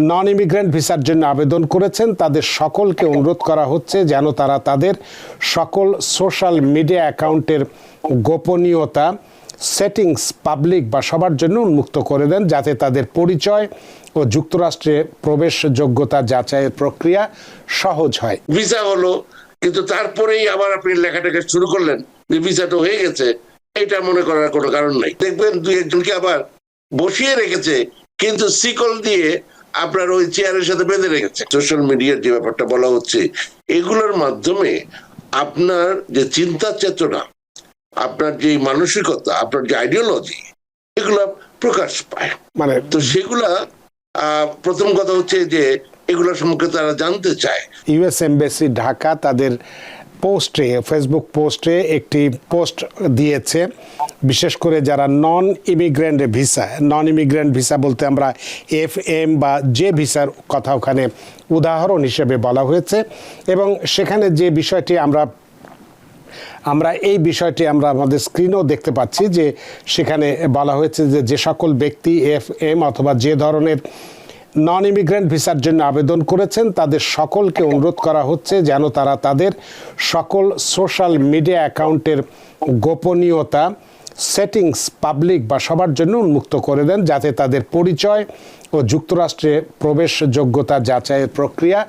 Non immigrant ভিসার জন্য আবেদন করেছেন তাদের সকলকে অনুরোধ করা হচ্ছে যেন তারা তাদের সকল সোশ্যাল মিডিয়া অ্যাকাউন্টের গোপনীয়তা সেটিংস পাবলিক বা সবার জন্য উন্মুক্ত করে দেন, যাতে তাদের পরিচয় ও যুক্তরাষ্ট্রে প্রবেশ যোগ্যতা যাচাইয়ের প্রক্রিয়া সহজ হয়। ভিসা হলো, কিন্তু তারপরেই আবার আপনি লেখাটাকে শুরু করলেন যে ভিসাটা হয়ে গেছে, এটা মনে করার কোনো কারণ নাই। দেখবেন দুই একজনকে আবার বসিয়ে রেখেছে, কিন্তু শিকল দিয়ে আপনার ওই চেয়ারের সাথে বেঁধে রেখেছে। সোশ্যাল মিডিয়ার যে ব্যাপারটা বলা হচ্ছে, এগুলোর মাধ্যমে আপনার যে চিন্তা চেতনা, আপনার যে মানসিকতা, আপনার যে আইডিওলজি, এগুলা প্রকাশ পায়। মানে তো সেগুলা প্রথম কথা হচ্ছে যে এগুলো সম্পর্কে তারা জানতে চায়। ইউএস এমবাসি ঢাকা তাদের পোস্টে, ফেসবুক পোস্টে একটি পোস্ট দিয়েছে, বিশেষ করে যারা নন ইমিগ্রেন্ট ভিসা বলতে আমরা FM বা যে ভিসার কথা ওখানে উদাহরণ হিসেবে বলা হয়েছে। এবং সেখানে যে বিষয়টি আমরা আমাদের স্ক্রিনেও দেখতে পাচ্ছি যে সেখানে বলা হয়েছে যে সকল ব্যক্তি FM অথবা যে ধরনের নন ইমিগ্রেন্ট ভিসার জন্য আবেদন করেছেন তাদের সকলকে অনুরোধ করা হচ্ছে যেন তারা তাদের সকল সোশ্যাল মিডিয়া অ্যাকাউন্টের গোপনীয়তা সেটিংস পাবলিক বা সবার জন্য উন্মুক্ত করে দেন, যাতে তাদের পরিচয় ও যুক্তরাষ্ট্রে প্রবেশ যোগ্যতা যাচাইয়ের প্রক্রিয়া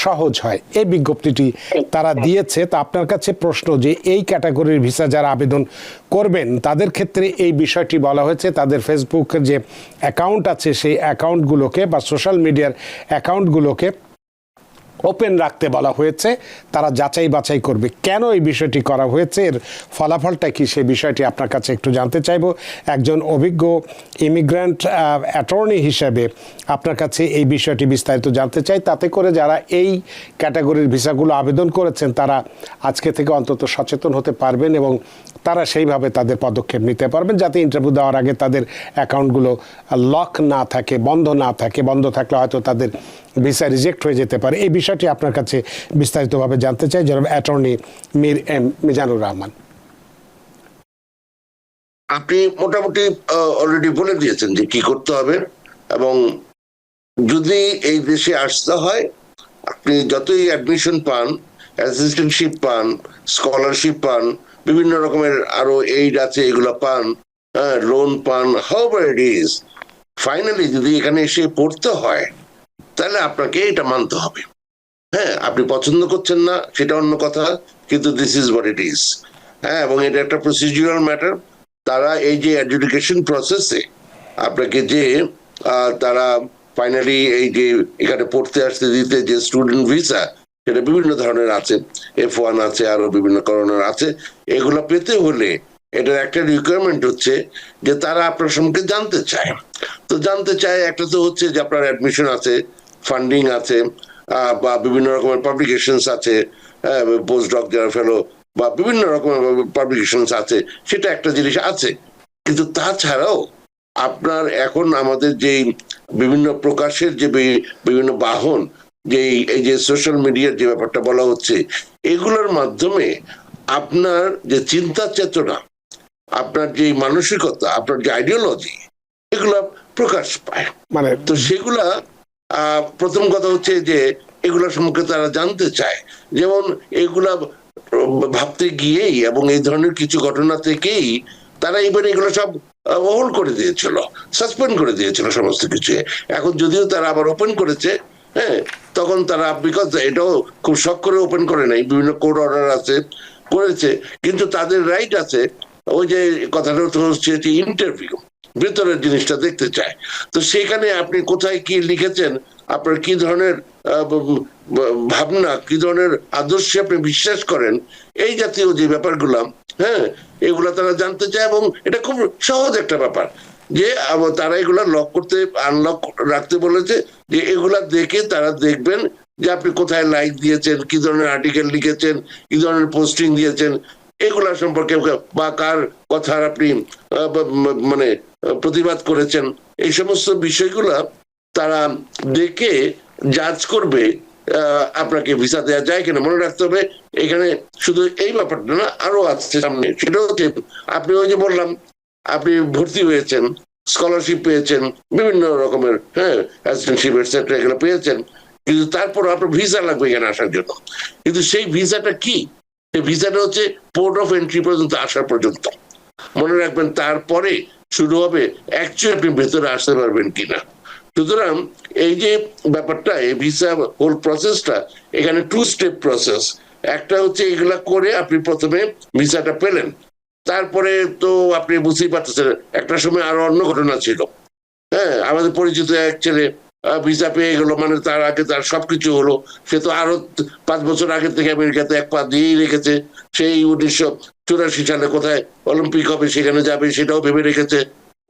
সহজ হয়। এই বিজ্ঞপ্তিটি তারা দিয়েছে। তা আপনার কাছে প্রশ্ন যে এই ক্যাটাগরির ভিসা যারা আবেদন করবেন তাদের ক্ষেত্রে এই বিষয়টি বলা হয়েছে, তাদের ফেসবুকের যে অ্যাকাউন্ট আছে সেই অ্যাকাউন্টগুলোকে বা সোশ্যাল মিডিয়ার অ্যাকাউন্টগুলোকে ওপেন রাখতে বলা হয়েছে, তারা যাচাই বাছাই করবে। কেন এই বিষয়টি করা হয়েছে, এর ফলাফলটা কি, সেই বিষয়টি আপনার কাছে একটু জানতে চাইব। একজন অভিজ্ঞ ইমিগ্রেন্ট অ্যাটর্নি হিসেবে আপনার কাছে এই বিষয়টি বিস্তারিত জানতে চাই, তাতে করে যারা এই ক্যাটাগরির ভিসাগুলো আবেদন করেছেন তারা আজকে থেকে অন্তত সচেতন হতে পারবেন এবং তারা সেইভাবে তাদের পদক্ষেপ নিতে পারবেন, যাতে ইন্টারভিউ দেওয়ার আগে তাদের অ্যাকাউন্টগুলো লক না থাকে, বন্ধ না থাকে। বন্ধ থাকলে হয়তো তাদের ভিসা রিজেক্ট হয়ে যেতে পারে। এই বিষয়টি আপনার কাছে বিস্তারিতভাবে জানতে চাই জনাব অ্যাটর্নি মীর এম মিজানুর রহমান। আপনি মোটামুটি অলরেডি বলে দিয়েছেন যে কি করতে হবে, এবং যদি এই দেশে আসতে হয় আপনি যতই অ্যাডমিশন পান, অ্যাসিস্ট্যান্টশিপ পান, স্কলারশিপ পান, বিভিন্ন রকমের আরো এইড আছে, এগুলো পান, লোন পান, হাউএভার ইট ইজ, ফাইনালি যদি এখানে এসে পড়তে হয় তাহলে আপনাকে এটা মানতে হবে। হ্যাঁ, আপনি পছন্দ করছেন না সেটা অন্য কথা, কিন্তু this is what it is. হ্যাঁ, এবং এটা একটা প্রসিডিউরাল ম্যাটার। তারা এই যে অ্যাডজুডিকেশন প্রসেসে আপনাকে যে তারা ফাইনালি এই যে এখানে পড়তে আসতে দিতে যে স্টুডেন্ট ভিসা, সেটা বিভিন্ন ধরনের আছে, F1 আছে, আরো বিভিন্ন ধরনের আছে। এগুলো পেতে হলে এটার একটা রিকোয়ারমেন্ট হচ্ছে যে তারা আপনার সম্পর্কে জানতে চায়। তো জানতে চায়, একটা তো হচ্ছে যে আপনার অ্যাডমিশন আছে, ফান্ডিং আছে, বা বিভিন্ন রকমের পাবলিকেশনস আছে, পোস্ট ডক যারা ফেলো বা বিভিন্ন রকমের পাবলিকেশনস আছে, সেটা একটা জিনিস আছে। কিন্তু তাছাড়াও আপনার এখন আমাদের যেই বিভিন্ন প্রকাশের যে বিভিন্ন বাহন, যে এই যে সোশ্যাল মিডিয়ার যে ব্যাপারটা বলা হচ্ছে, এগুলোর মাধ্যমে আপনার যে চিন্তা চেতনা, আপনার যে মানসিকতা, আপনার যে আইডিওলজি, এগুলা প্রকাশ পায়। মানে তো সেগুলা প্রথম কথা হচ্ছে যে এগুলা সম্পর্কে তারা জানতে চায়। যেমন এগুলা ভাবতে গিয়েই এবং এই ধরনের কিছু ঘটনা থেকেই তারা এবার এগুলো সব হোল্ড করে দিয়েছিল, সাসপেন্ড করে দিয়েছিল সমস্ত কিছু। এখন যদিও তারা আবার ওপেন করেছে, হ্যাঁ, তখন তারা, বিকজ এটাও খুব শখ করে ওপেন করে নাই, বিভিন্ন কোর্ট অর্ডার আছে, করেছে, কিন্তু তাদের রাইট আছে। ওই যে কথাটা হচ্ছে যে ইন্টারভিউ, ভেতরের জিনিসটা দেখতে চায়। তো সেখানে আপনি কোথায় কি লিখেছেন, আপনার কি ধরনের ভাবনা, কি ধরনের আদর্শে আপনি বিশ্বাস করেন, এই জাতীয় যে ব্যাপারগুলা, হ্যাঁ, এগুলা তারা জানতে চায়। এবং এটা খুব সহজ একটা ব্যাপার যে তারা এগুলা লক করতে, আনলক রাখতে বলেছে, যে এগুলা দেখে তারা দেখবেন যে আপনি কোথায় লাইক দিয়েছেন, কি ধরনের আর্টিকেল লিখেছেন, কি ধরনের পোস্টিং দিয়েছেন, এগুলা সম্পর্কে, বা কার কথার আপনি মানে প্রতিবাদ করেছেন, এই সমস্ত বিষয়গুলা তারা দেখে জাজ করবে আপনাকে ভিসা দেওয়া যায় কিনা। মনে রাখতে হবে এখানে শুধু এই ব্যাপারটা না, আরো আছে সামনে। সেটা হচ্ছে আপনি ওই যে বললাম আপনি ভর্তি হয়েছেন, স্কলারশিপ পেয়েছেন, বিভিন্ন রকমের অ্যাসিস্ট্যান্টশিপ এটসেট্রা এগুলো পেয়েছেন, কিন্তু তারপর আপনার ভিসা লাগবে এখানে আসার জন্য। কিন্তু সেই ভিসাটা কি? সেই ভিসাটা হচ্ছে পোর্ট অফ এন্ট্রি পর্যন্ত আসার পর্যন্ত। মনে রাখবেন, তারপরে শুরু হবে অ্যাকচুয়ালি আপনি ভেতরে আসতে পারবেন কিনা। সুতরাং এই যে ব্যাপারটা, এই ভিসা হোল প্রসেসটা এখানে 2 স্টেপ প্রসেস। একটা হচ্ছে এগুলা করে আপনি প্রথমে ভিসাটা পেলেন, তারপরে তো আপনি বুঝতেই পারতেছেন একটা সময় আরো অন্য ঘটনা ছিল। আমাদের পরিচিত এক ছেলে ভিসা পেয়ে গেল, মানে তার আগে তার সবকিছু হলো, সে তো আরো 5 বছর আগে থেকে আমেরিকাতে এক পা দিয়েই রেখেছে। সেই 1984 সালে কোথায় অলিম্পিক হবে সেখানে যাবে সেটাও ভেবে রেখেছে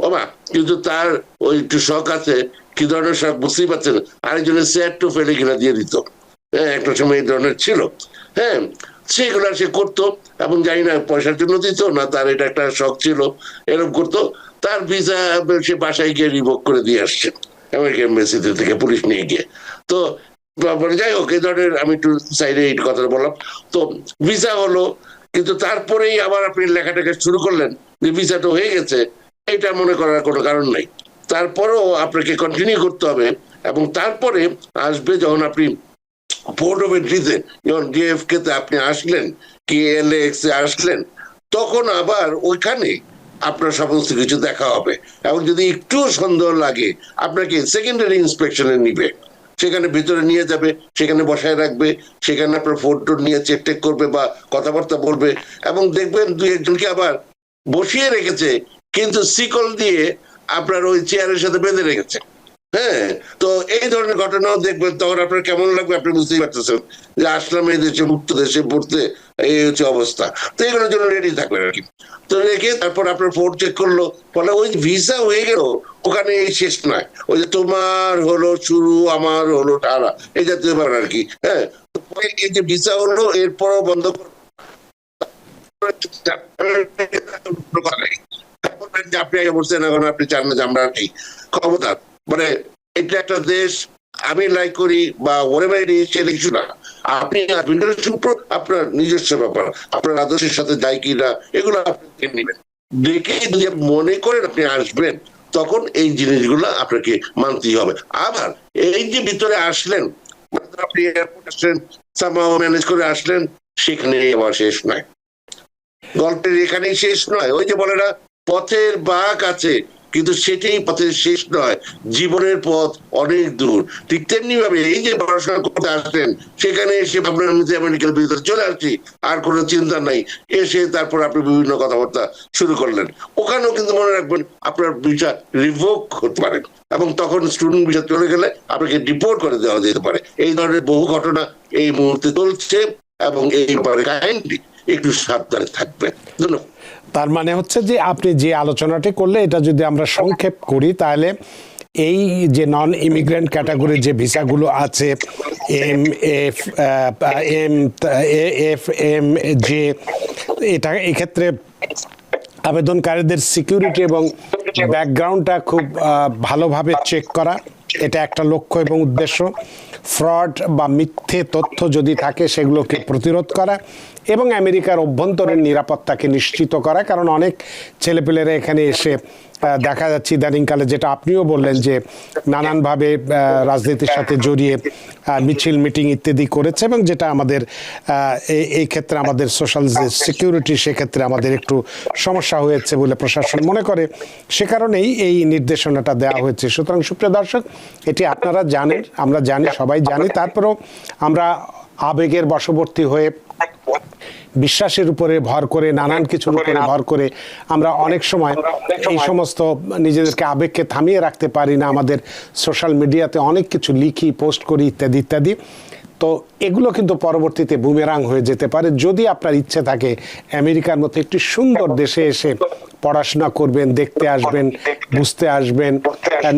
বাবা। কিন্তু তার ওই একটু শখ আছে, কি ধরনের শখ বুঝতেই পারছেন, আরেকজনের সেট টু ফেলে কিনা দিয়ে দিত। একটা সময় এই ধরনের ছিল। হ্যাঁ, সেগুলো সে করতো, এবং জানি না পয়সার জন্য দিত না তার এটা একটা শখ ছিল, এরকম করতো। তার ভিসা সে বাসায় গিয়ে রিভোক করে দিয়ে আসছে আমেরিকান এম্বাসিতে থেকে পুলিশ নিয়ে গিয়ে। তো যাই হোক, এই ধরনের আমি একটু সাইডে এই কথা বললাম। তো ভিসা হলো, কিন্তু তারপরেই আবার আপনি লেখাটাকে শুরু করলেন যে ভিসাটা হয়ে গেছে, এটা মনে করার কোনো কারণ নাই। তারপরেও আপনাকে কন্টিনিউ করতে হবে, এবং তারপরে আসবে যখন আপনি পোর্ট অফ এন্ট্রিতে, যখন ডিএফকে তে আপনি আসলেন, কি এলএক্স এ আসলেন, তখন আবার ওইখানে আপনার সমস্ত কিছু দেখা হবে। এবং যদি একটু সন্দেহ লাগে আপনাকে সেকেন্ডারি ইন্সপেকশনে নিবে, সেখানে ভিতরে নিয়ে যাবে, সেখানে বসায় রাখবে, সেখানে আপনার ফোন টোন নিয়ে চেক টেক করবে বা কথাবার্তা বলবে, এবং দেখবেন 2-1জনকে আবার বসিয়ে রেখেছে, কিন্তু শিকল দিয়ে আপনার ওই চেয়ারের সাথে বেঁধে রেখেছে। তো এই ধরনের ঘটনাও দেখবেন, তখন আপনার কেমন লাগবে আপনি বুঝতেই পারতেছেন যে আসলাম এই দেশে, মুক্ত দেশে পড়তে, এই হচ্ছে অবস্থা। তো এগুলোর জন্য রেডি থাকবেন আর কি। তো রেখে তারপর আপনার ফোন চেক করলো, ফলে ওই ভিসা হয়ে গেল, ওখানে এই শেষ নয়, ওই যে তোমার হলো শুরু আমার হলো টানা, এই জাতীয় ব্যাপার আর কি। এই যে ভিসা হলো, এরপরও বন্ধ আপনি আগে বলছেন, এখন আপনি চান না যে আমরা নেই ক্ষমতা, মানে এটা একটা দেশ আমি লাইক করি বা ওরে বাইরে সেটা কিছু না। আপনি আপনার নিজস্ব ব্যাপার, আপনার আদর্শের সাথে যায় কিনা এগুলো আপনি নেবেন, দেখে যদি মনে করেন আপনি আসবেন, তখন এই জিনিসগুলো আপনাকে মানতেই হবে। আবার এই যে ভিতরে আসলেন, আপনি এয়ারপোর্ট আসলেন, ম্যানেজ করে আসলেন, সেখানে আবার শেষ নয়, গল্পের এখানেই শেষ নয়। ওই যে বলে না, পথের বাঁক আছে, কিন্তু সেটাই পথের শেষ নয়, জীবনের পথ অনেক দূর। ঠিক তেমনি ভাবে এই যে পড়াশোনা করতে আসলেন, সেখানে এসে ভাবলেন আমি আমেরিকার ভিতরে চলে আসছি, আর কোনো চিন্তা নাই, এসে তারপর আপনি বিভিন্ন কথাবার্তা শুরু করলেন। ওখানেও কিন্তু মনে রাখবেন আপনার ভিসা রিভোক হতে পারে, এবং তখন স্টুডেন্ট ভিসা চলে গেলে আপনাকে ডিপোর্ট করে দেওয়া যেতে পারে। এই ধরনের বহু ঘটনা এই মুহূর্তে চলছে, এবং এই ব্যাপারে কাইন্ডলি একটু সাবধানে থাকবেন। ধন্যবাদ। তার মানে হচ্ছে যে আপনি যে আলোচনাটি করলে, এটা যদি আমরা সংক্ষেপ করি, তাহলে এই যে নন ইমিগ্রেন্ট ক্যাটাগরির যে ভিসাগুলো আছে, এম যে, এটা এক্ষেত্রে আবেদনকারীদের সিকিউরিটি এবং ব্যাকগ্রাউন্ডটা খুব ভালোভাবে চেক করা, এটা একটা লক্ষ্য এবং উদ্দেশ্য। ফ্রড বা মিথ্যে তথ্য যদি থাকে সেগুলোকে প্রতিরোধ করা, এবং আমেরিকার অভ্যন্তরীণ নিরাপত্তাকে নিশ্চিত করা। কারণ অনেক ছেলেপেলেরা এখানে এসে দেখা যাচ্ছে ইদানিংকালে, যেটা আপনিও বললেন, যে নানানভাবে রাজনীতির সাথে জড়িয়ে মিছিল মিটিং ইত্যাদি করেছে, এবং যেটা আমাদের এই ক্ষেত্রে আমাদের সোশ্যাল যে সিকিউরিটি, সেক্ষেত্রে আমাদের একটু সমস্যা হয়েছে বলে প্রশাসন মনে করে, সে কারণেই এই নির্দেশনাটা দেওয়া হয়েছে। সুতরাং সুপ্রিয় দর্শক, এটি আপনারা জানেন, আমরা জানি, সবাই জানি, তারপরেও আমরা আবেগের বশবর্তী হয়ে, বিশ্বাসের উপরে ভর করে, নানান কিছুর উপরে ভর করে আমরা অনেক সময় এই সমস্ত নিজেদেরকে আবেগকে থামিয়ে রাখতে পারি না। আমাদের সোশ্যাল মিডিয়াতে অনেক কিছু লিখি, পোস্ট করি, ইত্যাদি ইত্যাদি। তো এগুলো কিন্তু পরবর্তীতে বুমেরাং হয়ে যেতে পারে। যদি আপনার ইচ্ছে থাকে আমেরিকার মতো একটি সুন্দর দেশে এসে পড়াশোনা করবেন, দেখতে আসবেন, বুঝতে আসবেন,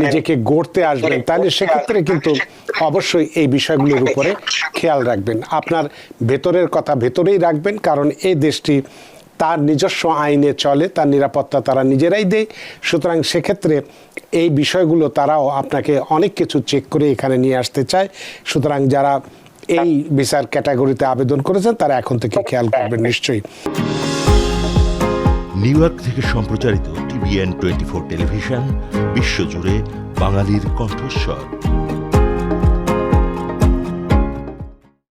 নিজেকে গড়তে আসবেন, তাহলে সেক্ষেত্রে কিন্তু অবশ্যই এই বিষয়গুলোর উপরে খেয়াল রাখবেন। আপনার ভেতরের কথা ভেতরেই রাখবেন, কারণ এই দেশটি তার নিজস্ব আইনে চলে, তার নিরাপত্তা তারা নিজেরাই দেয়। সুতরাং সেক্ষেত্রে এই বিষয়গুলো তারাও আপনাকে অনেক কিছু চেক করে এখানে নিয়ে আসতে চায়। সুতরাং যারা এই ভিসার ক্যাটাগরিতে আবেদন করেছেন, তারা এখন থেকে খেয়াল করবেন নিশ্চয়ই। নিউ ইয়র্ক থেকে সম্প্রচারিত TVN 24 টেলিভিশন বিশ্বজুড়ে বাঙালির কণ্ঠস্বর।